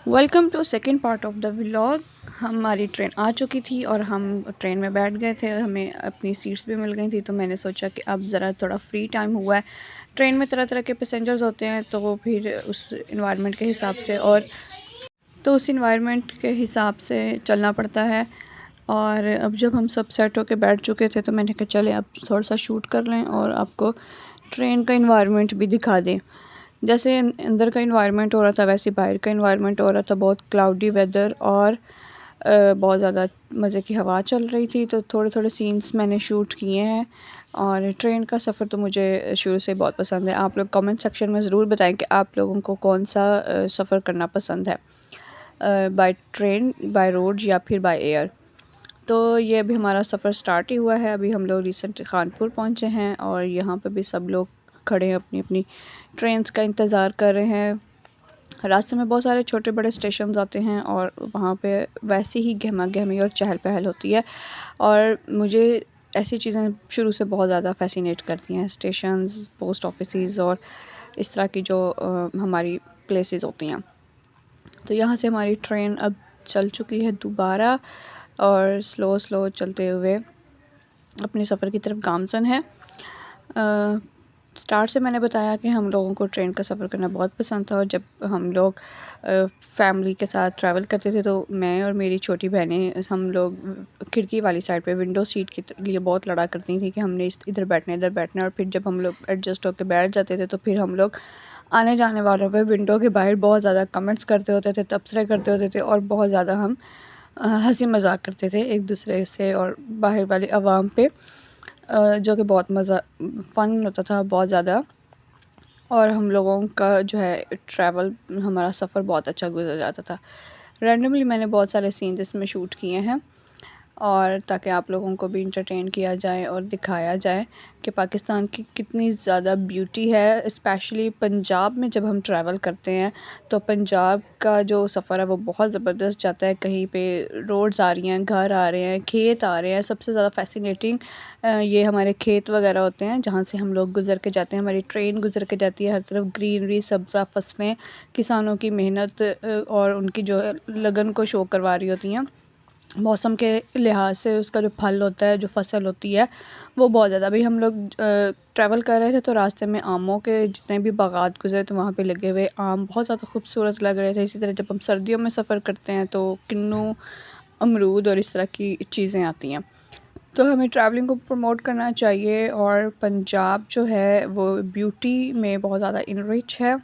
Welcome to second part of the vlog. हमारी train आ चुकी थी और हम ट्रेन में बैठ गए थे। हमें अपनी सीट्स भी मिल गई थी, तो मैंने सोचा कि अब ज़रा थोड़ा फ्री टाइम हुआ है। ट्रेन में तरह तरह के पैसेंजर्स होते हैं, तो फिर उस इन्वायरमेंट के हिसाब से चलना पड़ता है। और अब जब हम सब सेट होके बैठ चुके थे, तो मैंने कहा चले अब थोड़ा सा शूट कर लें और आपको ट्रेन का इन्वायरमेंट भी दिखा दें। जैसे अंदर का इन्वायरमेंट हो रहा था, वैसे बाहर का इन्वायरमेंट हो रहा था। बहुत क्लाउडी वेदर और बहुत ज़्यादा मज़े की हवा चल रही थी, तो थोड़े थोड़े सीन्स मैंने शूट किए हैं। और ट्रेन का सफ़र तो मुझे शुरू से बहुत पसंद है। आप लोग कमेंट सेक्शन में ज़रूर बताएं कि आप लोगों को कौन सा सफ़र करना पसंद है, बाय ट्रेन, बाय रोड या फिर बाय एयर। तो ये अभी हमारा सफ़र स्टार्ट ही हुआ है। अभी हम लोग रिसेंटली कानपुर पहुँचे हैं और यहाँ पे भी सब लोग खड़े हैं, अपनी अपनी ट्रेन्स का इंतज़ार कर रहे हैं। रास्ते में बहुत सारे छोटे बड़े स्टेशन आते हैं और वहाँ पे वैसी ही गहमा गहमी और चहल पहल होती है। और मुझे ऐसी चीज़ें शुरू से बहुत ज़्यादा फैसिनेट करती हैं, स्टेशंस, पोस्ट ऑफिसेज़ और इस तरह की जो हमारी प्लेसेस होती हैं। तो यहाँ से हमारी ट्रेन अब चल चुकी है दोबारा, और स्लो स्लो चलते हुए अपने सफ़र की तरफ गामज़न है। स्टार्ट से मैंने बताया कि हम लोगों को ट्रेन का सफ़र करना बहुत पसंद था, और जब हम लोग फैमिली के साथ ट्रैवल करते थे, तो मैं और मेरी छोटी बहनें हम लोग खिड़की वाली साइड पे विंडो सीट के लिए बहुत लड़ा करती थी कि हमने इधर बैठना। और फिर जब हम लोग एडजस्ट होकर बैठ जाते थे, तो फिर हम लोग आने जाने वालों पे विंडो के बाहर बहुत ज़्यादा कमेंट्स करते होते थे, तबसरे करते होते थे, और बहुत ज़्यादा हम हंसी मजाक करते थे एक दूसरे से और बाहर वाली आवाम पे, जो कि बहुत मज़ा फ़न होता था बहुत ज़्यादा। और हम लोगों का जो है ट्रैवल, हमारा सफ़र बहुत अच्छा गुजर जाता था। रैंडमली मैंने बहुत सारे सीन्स इसमें शूट किए हैं, और ताकि आप लोगों को भी इंटरटेन किया जाए और दिखाया जाए कि पाकिस्तान की कितनी ज़्यादा ब्यूटी है। स्पेशली पंजाब में जब हम ट्रैवल करते हैं, तो पंजाब का जो सफ़र है वो बहुत ज़बरदस्त जाता है। कहीं पे रोड्स आ रही हैं, घर आ रहे हैं, खेत आ रहे हैं। सबसे ज़्यादा फैसिनेटिंग ये हमारे खेत वगैरह होते हैं, जहाँ से हम लोग गुज़र के जाते हैं। हमारी ट्रेन गुज़र के जाती है, हर तरफ ग्रीनरी, सब्ज़ा फसलें, किसानों की मेहनत और उनकी जो लगन को शो करवा रही होती हैं। मौसम के लिहाज से उसका जो फल होता है, जो फसल होती है, वो बहुत ज़्यादा। अभी हम लोग ट्रैवल कर रहे थे, तो रास्ते में आमों के जितने भी बागात गुजरे, तो वहाँ पे लगे हुए आम बहुत ज़्यादा खूबसूरत लग रहे थे। इसी तरह जब हम सर्दियों में सफ़र करते हैं, तो किन्नू, अमरूद और इस तरह की चीज़ें आती हैं। तो हमें ट्रैवलिंग को प्रमोट करना चाहिए। और पंजाब जो है वो ब्यूटी में बहुत ज़्यादा इनरिच है।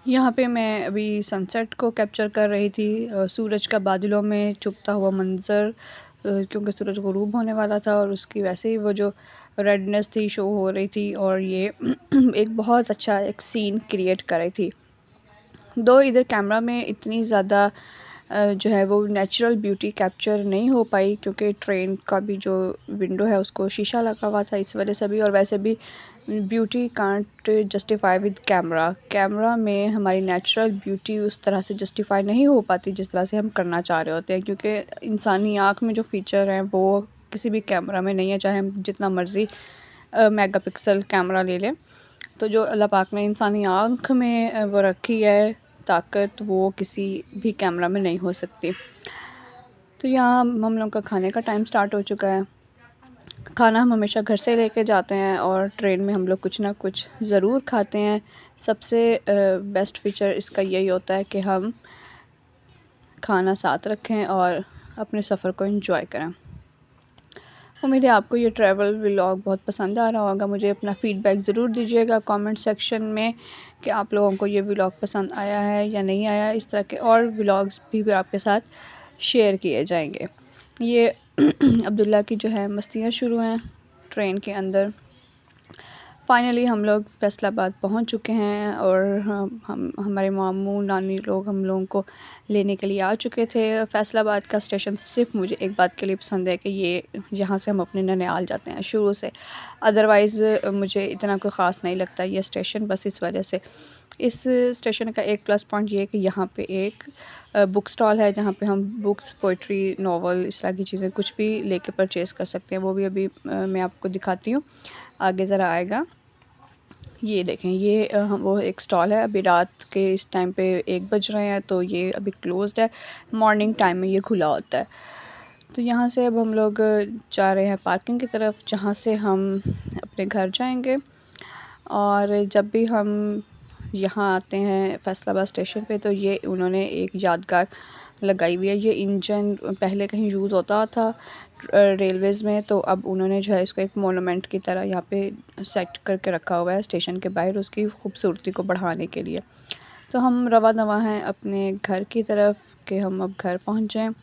यहाँ पे मैं अभी सनसेट को कैप्चर कर रही थी, सूरज का बादलों में छुपता हुआ मंज़र, क्योंकि सूरज ग़ुरूब होने वाला था और उसकी वैसे ही वो जो रेडनेस थी शो हो रही थी, और ये एक बहुत अच्छा एक सीन क्रिएट कर रही थी। दो इधर कैमरा में इतनी ज़्यादा जो है वो नेचुरल ब्यूटी कैप्चर नहीं हो पाई, क्योंकि ट्रेन का भी जो विंडो है उसको शीशा लगा हुआ था, इस वजह से भी। और वैसे भी beauty can't justify with camera. Camera में हमारी नेचुरल ब्यूटी उस तरह से जस्टिफाई नहीं हो पाती जिस तरह से हम करना चाह रहे होते हैं, क्योंकि इंसानी आँख में जो फ़ीचर हैं वो किसी भी कैमरा में नहीं है, चाहे हम जितना मर्ज़ी मेगापिक्सल कैमरा ले लें। तो जो अल्लाह पाक ने इंसानी आँख में वो रखी है ताकत, वो किसी भी कैमरा में नहीं हो सकती। तो यहाँ हम लोग का खाने का टाइम स्टार्ट हो चुका है। खाना हम हमेशा घर से लेके जाते हैं, और ट्रेन में हम लोग कुछ ना कुछ ज़रूर खाते हैं। सबसे बेस्ट फ़ीचर इसका यही होता है कि हम खाना साथ रखें और अपने सफ़र को एंजॉय करें। उम्मीद है आपको ये ट्रैवल व्लॉग बहुत पसंद आ रहा होगा। मुझे अपना फ़ीडबैक ज़रूर दीजिएगा कमेंट सेक्शन में कि आप लोगों को ये व्लॉग पसंद आया है या नहीं आया। इस तरह के और व्लॉग्स भी आपके साथ शेयर किए जाएंगे। ये अब्दुल्ला की जो है मस्तियाँ शुरू हैं ट्रेन के अंदर। फ़ाइनली हम लोग फ़ैसलाबाद पहुंच चुके हैं, और हम हमारे मामू नानी लोग हम लोगों को लेने के लिए आ चुके थे। फ़ैसलाबाद का स्टेशन सिर्फ मुझे एक बात के लिए पसंद है कि ये यहाँ से हम अपने ननिहाल जाते हैं शुरू से। अदरवाइज़ मुझे इतना कोई ख़ास नहीं लगता ये स्टेशन, बस इस वजह से। इस स्टेशन का एक प्लस पॉइंट ये है कि यहाँ पे एक बुक स्टॉल है, जहाँ पे हम बुक्स, पोइट्री, नावल, इस तरह की चीज़ें कुछ भी लेके परचेज़ कर सकते हैं। वो भी अभी मैं आपको दिखाती हूँ, आगे ज़रा आएगा। ये देखें, ये वो एक स्टॉल है। अभी रात के इस टाइम पे 1 बज रहे हैं, तो ये अभी क्लोज़्ड है। मॉर्निंग टाइम में ये खुला होता है। तो यहाँ से अब हम लोग जा रहे हैं पार्किंग की तरफ, जहाँ से हम अपने घर जाएंगे। और जब भी हम यहाँ आते हैं फैसलाबाद स्टेशन पे, तो ये उन्होंने एक यादगार लगाई हुई है। ये इंजन पहले कहीं यूज़ होता था रेलवेज़ में, तो अब उन्होंने जो है इसको एक मोनूमेंट की तरह यहाँ पे सेट करके रखा हुआ है स्टेशन के बाहर, उसकी खूबसूरती को बढ़ाने के लिए। तो हम रवा दवा हैं अपने घर की तरफ कि हम अब घर पहुँच जाएँ।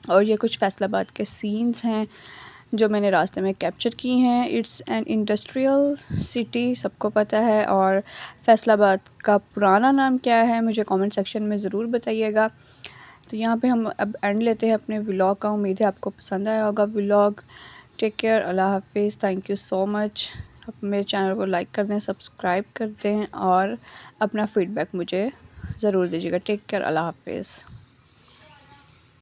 और ये कुछ फैसलाबाद के सीन्स हैं जो मैंने रास्ते में कैप्चर की हैं। इट्स एन इंडस्ट्रियल सिटी, सबको पता है। और फैसलाबाद का पुराना नाम क्या है मुझे कमेंट सेक्शन में ज़रूर बताइएगा। तो यहाँ पे हम अब एंड लेते हैं अपने व्लॉग का। उम्मीद है आपको पसंद आया होगा व्लॉग। टेक केयर, अल्लाह हाफिज़, थैंक यू सो मच। आप मेरे चैनल को लाइक कर दें, सब्सक्राइब कर दें और अपना फ़ीडबैक मुझे ज़रूर दीजिएगा। टेक केयर, अल्लाह हाफिज़।